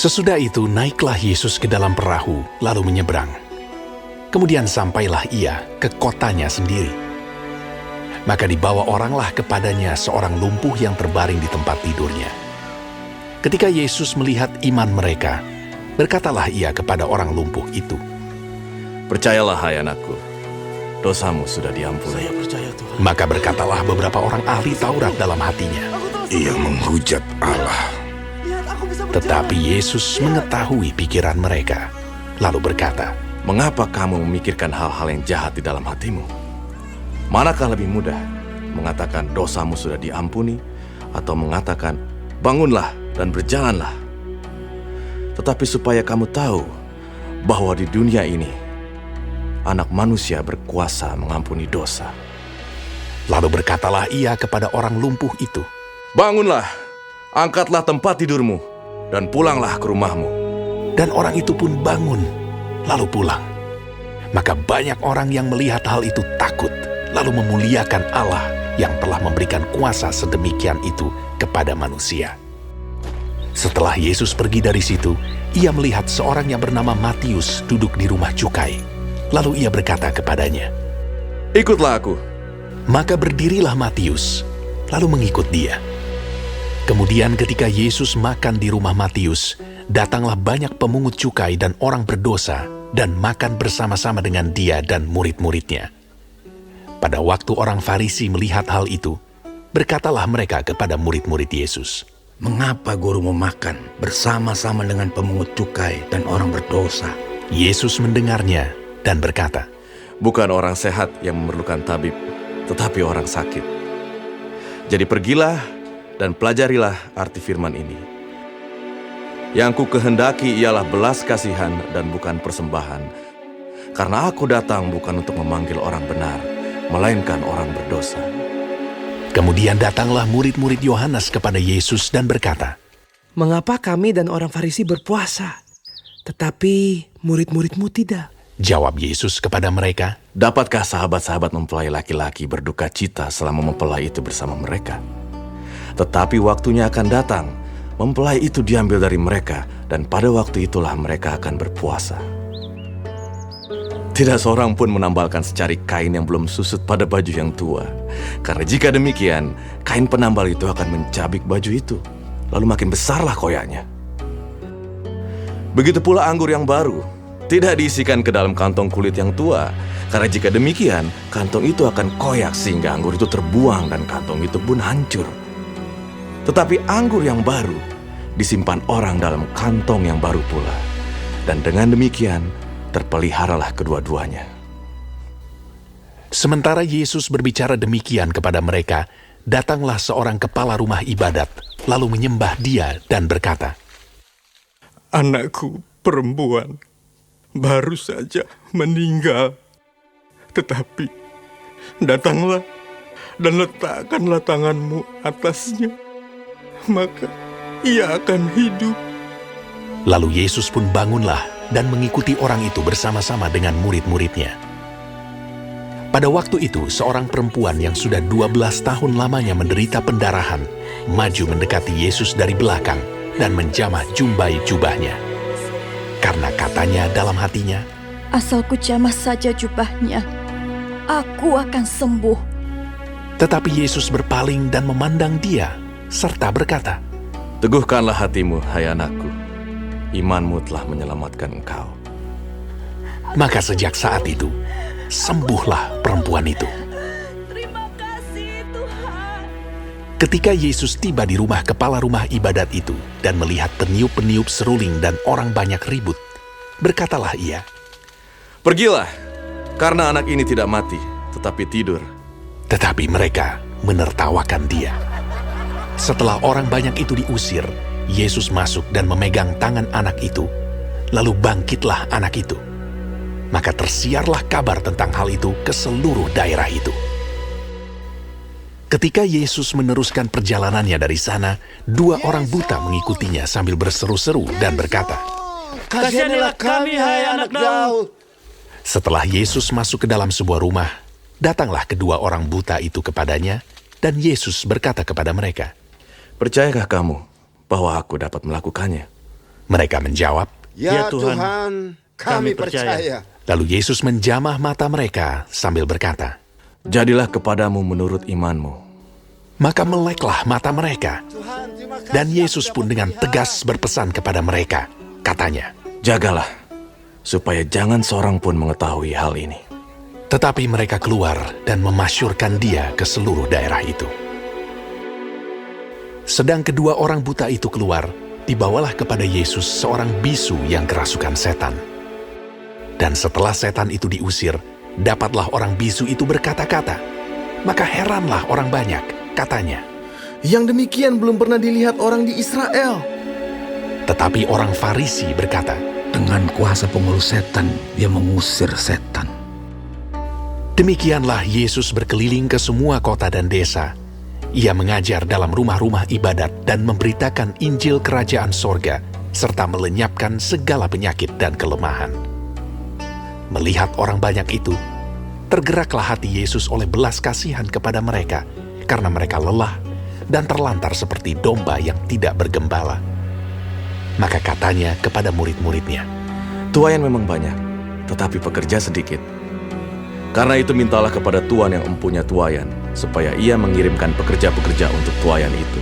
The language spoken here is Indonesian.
Sesudah itu naiklah Yesus ke dalam perahu lalu menyeberang. Kemudian sampailah ia ke kotanya sendiri. Maka dibawa oranglah kepadanya seorang lumpuh yang terbaring di tempat tidurnya. Ketika Yesus melihat iman mereka, berkatalah ia kepada orang lumpuh itu, "Percayalah, hai anakku, dosamu sudah diampuni." Saya percaya Tuhan. Maka berkatalah beberapa orang ahli Taurat dalam hatinya. Ia menghujat Allah. Tetapi Yesus mengetahui pikiran mereka, lalu berkata, "Mengapa kamu memikirkan hal-hal yang jahat di dalam hatimu? Manakah lebih mudah, mengatakan dosamu sudah diampuni, atau mengatakan bangunlah dan berjalanlah? Tetapi supaya kamu tahu bahwa di dunia ini Anak Manusia berkuasa mengampuni dosa." Lalu berkatalah ia kepada orang lumpuh itu, "Bangunlah, angkatlah tempat tidurmu, dan pulanglah ke rumahmu." dan orang itu pun bangun, lalu pulang. Maka banyak orang yang melihat hal itu takut, lalu memuliakan Allah yang telah memberikan kuasa sedemikian itu kepada manusia. Setelah Yesus pergi dari situ, ia melihat seorang yang bernama Matius duduk di rumah cukai. Lalu ia berkata kepadanya, "Ikutlah aku." Maka berdirilah Matius, lalu mengikut dia. Kemudian ketika Yesus makan di rumah Matius, datanglah banyak pemungut cukai dan orang berdosa dan makan bersama-sama dengan dia dan murid-muridnya. Pada waktu orang Farisi melihat hal itu, berkatalah mereka kepada murid-murid Yesus, Mengapa guru memakan bersama-sama dengan pemungut cukai dan orang berdosa? Yesus mendengarnya dan berkata, Bukan orang sehat yang memerlukan tabib, tetapi orang sakit. Jadi pergilah dan pelajarilah arti firman ini. Yang ku kehendaki ialah belas kasihan dan bukan persembahan, karena aku datang bukan untuk memanggil orang benar, melainkan orang berdosa. Kemudian datanglah murid-murid Yohanes kepada Yesus dan berkata, Mengapa kami dan orang Farisi berpuasa, tetapi murid-muridmu tidak? Jawab Yesus kepada mereka, Dapatkah sahabat-sahabat mempelai laki-laki berduka cita selama mempelai itu bersama mereka? Tetapi waktunya akan datang, mempelai itu diambil dari mereka, dan pada waktu itulah mereka akan berpuasa. Tidak seorang pun menambalkan secari kain yang belum susut pada baju yang tua. Karena jika demikian, kain penambal itu akan mencabik baju itu, lalu makin besarlah koyaknya. Begitu pula anggur yang baru, tidak diisikan ke dalam kantong kulit yang tua, karena jika demikian, kantong itu akan koyak sehingga anggur itu terbuang dan kantong itu pun hancur. Tetapi anggur yang baru disimpan orang dalam kantong yang baru pula, dan dengan demikian terpeliharalah kedua-duanya. Sementara Yesus berbicara demikian kepada mereka, datanglah seorang kepala rumah ibadat, lalu menyembah dia dan berkata, Anakku perempuan baru saja meninggal. Tetapi datanglah dan letakkanlah tanganmu atasnya, maka ia akan hidup. Lalu Yesus pun bangunlah dan mengikuti orang itu bersama-sama dengan murid-muridnya. Pada waktu itu, seorang perempuan yang sudah 12 tahun lamanya menderita pendarahan, maju mendekati Yesus dari belakang dan menjamah jumbai jubahnya. Karena katanya dalam hatinya, Asal ku jamah saja jubahnya, aku akan sembuh. tetapi Yesus berpaling dan memandang dia, serta berkata, Teguhkanlah hatimu, hai anakku. Imanmu telah menyelamatkan engkau. Maka sejak saat itu, sembuhlah perempuan itu. Terima kasih Tuhan. Ketika Yesus tiba di rumah kepala rumah ibadat itu dan melihat peniup-peniup seruling dan orang banyak ribut, berkatalah ia, Pergilah, karena anak ini tidak mati, tetapi tidur. tetapi mereka menertawakan dia. Setelah orang banyak itu diusir, Yesus masuk dan memegang tangan anak itu, lalu bangkitlah anak itu. Maka tersiarlah kabar tentang hal itu ke seluruh daerah itu. Ketika Yesus meneruskan perjalanannya dari sana, 2 orang buta mengikutinya sambil berseru-seru dan berkata, Kasihanilah kami, hai anak Daud. Setelah Yesus masuk ke dalam sebuah rumah, datanglah kedua orang buta itu kepadanya, dan Yesus berkata kepada mereka, Percayakah kamu bahwa aku dapat melakukannya? Mereka menjawab, "Ya Ya Tuhan, Tuhan, kami percaya. lalu Yesus menjamah mata mereka sambil berkata, Jadilah kepadamu menurut imanmu." maka meleklah mata mereka. Tuhan, terima kasih. Dan Yesus pun dengan tegas berpesan kepada mereka, katanya, Jagalah, supaya jangan seorang pun mengetahui hal ini. tetapi mereka keluar dan memasyurkan dia ke seluruh daerah itu. Sedang kedua orang buta itu keluar, dibawalah kepada Yesus seorang bisu yang kerasukan setan. Dan setelah setan itu diusir, dapatlah orang bisu itu berkata-kata. Maka heranlah orang banyak, katanya. Yang demikian belum pernah dilihat orang di Israel. Tetapi orang Farisi berkata, Dengan kuasa pengurus setan, dia mengusir setan. demikianlah Yesus berkeliling ke semua kota dan desa. Ia mengajar dalam rumah-rumah ibadat dan memberitakan Injil Kerajaan Sorga, serta melenyapkan segala penyakit dan kelemahan. Melihat orang banyak itu, tergeraklah hati Yesus oleh belas kasihan kepada mereka, karena mereka lelah dan terlantar seperti domba yang tidak bergembala. Maka katanya kepada murid-muridnya, Tuayan memang banyak, tetapi pekerja sedikit. Karena itu mintalah kepada Tuan yang empunya tuayan, supaya ia mengirimkan pekerja-pekerja untuk tuayan itu.